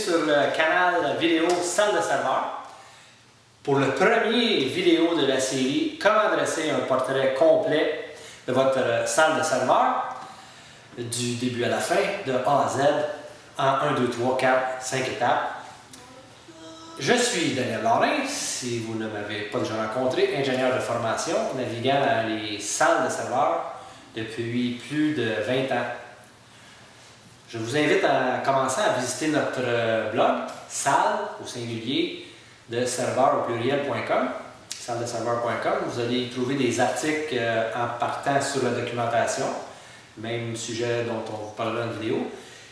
sur le canal vidéo Salle de serveur pour le premier vidéo de la série Comment dresser un portrait complet de votre salle de serveur du début à la fin, de A à Z, en 1, 2, 3, 4, 5 étapes. Je suis Daniel Lorrain, si vous ne m'avez pas déjà rencontré, ingénieur de formation, naviguant dans les salles de serveurs depuis plus de 20 ans. Je vous invite à commencer à visiter notre blog, salle au singulier de serveur au pluriel.com, salledeserveur.com. Vous allez y trouver des articles en partant sur la documentation, même sujet dont on vous parlera en vidéo,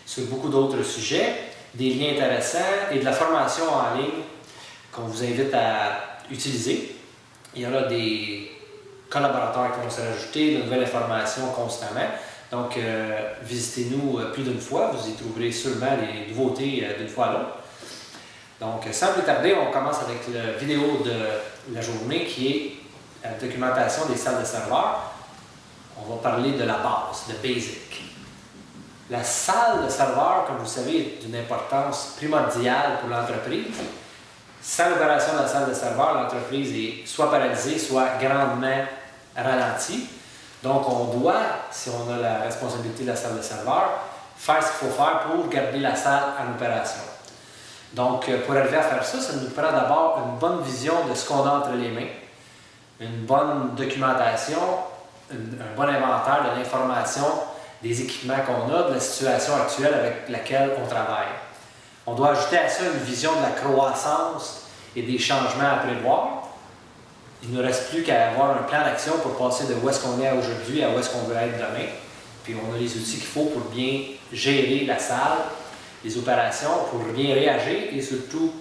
sur beaucoup d'autres sujets, des liens intéressants et de la formation en ligne qu'on vous invite à utiliser. Il y aura des collaborateurs qui vont se rajouter, de nouvelles informations constamment. Donc, visitez-nous plus d'une fois, vous y trouverez sûrement les nouveautés d'une fois à l'autre. Donc, sans plus tarder, on commence avec la vidéo de la journée qui est la documentation des salles de serveurs. On va parler de la base, de basic. La salle de serveur, comme vous le savez, est d'une importance primordiale pour l'entreprise. Sans l'opération de la salle de serveur, l'entreprise est soit paralysée, soit grandement ralentie. Donc, on doit, si on a la responsabilité de la salle de serveur, faire ce qu'il faut faire pour garder la salle en opération. Donc, pour arriver à faire ça, ça nous prend d'abord une bonne vision de ce qu'on a entre les mains, une bonne documentation, un bon inventaire de l'information, des équipements qu'on a, de la situation actuelle avec laquelle on travaille. On doit ajouter à ça une vision de la croissance et des changements à prévoir. Il ne nous reste plus qu'à avoir un plan d'action pour passer de où est-ce qu'on est aujourd'hui à où est-ce qu'on veut être demain. Puis on a les outils qu'il faut pour bien gérer la salle, les opérations, pour bien réagir et surtout,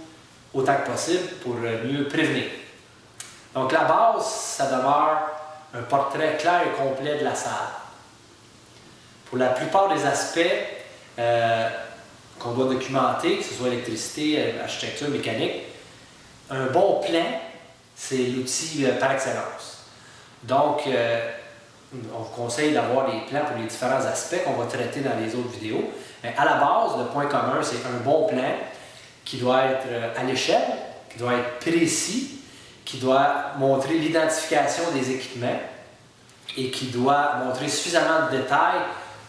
autant que possible, pour mieux prévenir. Donc la base, ça demeure un portrait clair et complet de la salle. Pour la plupart des aspects qu'on doit documenter, que ce soit électricité, architecture, mécanique, un bon plan, c'est l'outil par excellence. Donc, on vous conseille d'avoir des plans pour les différents aspects qu'on va traiter dans les autres vidéos. Mais à la base, le point commun, c'est un bon plan qui doit être à l'échelle, qui doit être précis, qui doit montrer l'identification des équipements et qui doit montrer suffisamment de détails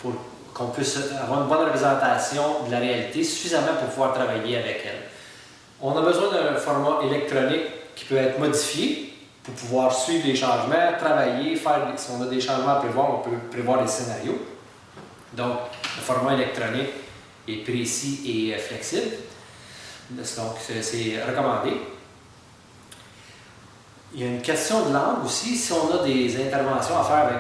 pour qu'on puisse avoir une bonne représentation de la réalité, suffisamment pour pouvoir travailler avec elle. On a besoin d'un format électronique qui peut être modifié pour pouvoir suivre les changements, travailler, si on a des changements à prévoir, on peut prévoir des scénarios. Donc, le format électronique est précis et flexible. Donc, c'est recommandé. Il y a une question de langue aussi. Si on a des interventions à faire avec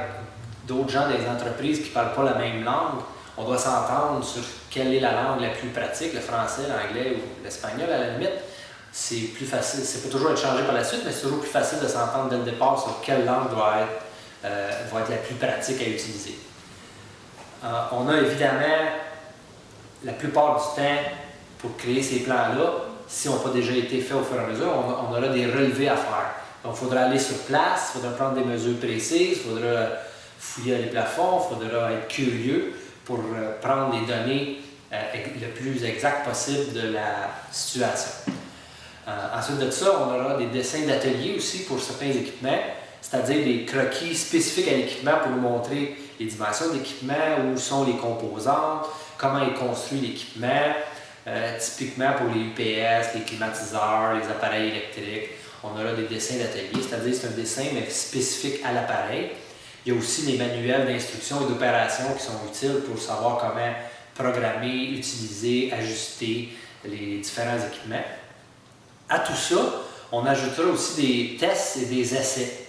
d'autres gens des entreprises qui ne parlent pas la même langue, on doit s'entendre sur quelle est la langue la plus pratique, le français, l'anglais ou l'espagnol à la limite. C'est plus facile, c'est pas toujours être changé par la suite, mais c'est toujours plus facile de s'entendre dès le départ sur quelle langue va être la plus pratique à utiliser. On a évidemment, la plupart du temps, pour créer ces plans-là, si on n'a pas déjà été fait au fur et à mesure, on aura des relevés à faire. Donc, il faudra aller sur place, il faudra prendre des mesures précises, il faudra fouiller les plafonds, il faudra être curieux pour prendre les données le plus exact possible de la situation. Ensuite de ça, on aura des dessins d'atelier aussi pour certains équipements, c'est-à-dire des croquis spécifiques à l'équipement pour nous montrer les dimensions de l'équipement, où sont les composantes, comment est construit l'équipement, typiquement pour les UPS, les climatiseurs, les appareils électriques. On aura des dessins d'atelier, c'est-à-dire c'est un dessin mais spécifique à l'appareil. Il y a aussi des manuels d'instruction et d'opération qui sont utiles pour savoir comment programmer, utiliser, ajuster les différents équipements. À tout ça, on ajoutera aussi des tests et des essais.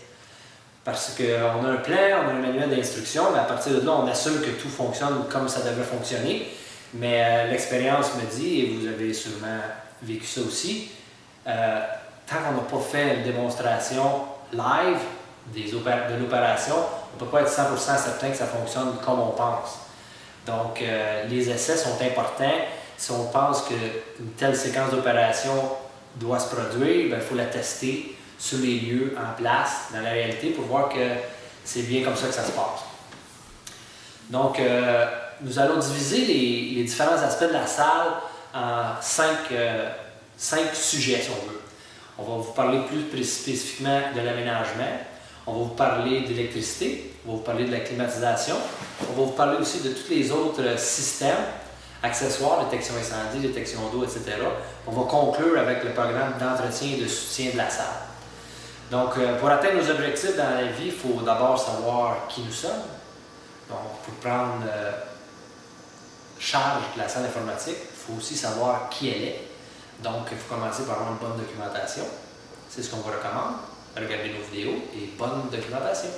Parce qu'on a un plan, on a un manuel d'instruction, mais à partir de là, on assume que tout fonctionne comme ça devrait fonctionner. Mais l'expérience me dit, et vous avez sûrement vécu ça aussi, tant qu'on n'a pas fait une démonstration live de l'opération, on ne peut pas être 100% certain que ça fonctionne comme on pense. Donc, les essais sont importants. Si on pense qu'une telle séquence d'opération doit se produire, il faut la tester sur les lieux, en place, dans la réalité, pour voir que c'est bien comme ça que ça se passe. Donc, nous allons diviser les différents aspects de la salle en 5 sujets, si on veut. On va vous parler plus spécifiquement de l'aménagement. On va vous parler d'électricité. On va vous parler de la climatisation. On va vous parler aussi de tous les autres systèmes, accessoires, détection incendie, détection d'eau, etc. On va conclure avec le programme d'entretien et de soutien de la salle. Donc, pour atteindre nos objectifs dans la vie, il faut d'abord savoir qui nous sommes. Donc, pour prendre charge de la salle informatique, il faut aussi savoir qui elle est. Donc, il faut commencer par avoir une bonne documentation. C'est ce qu'on vous recommande. Regardez nos vidéos et bonne documentation.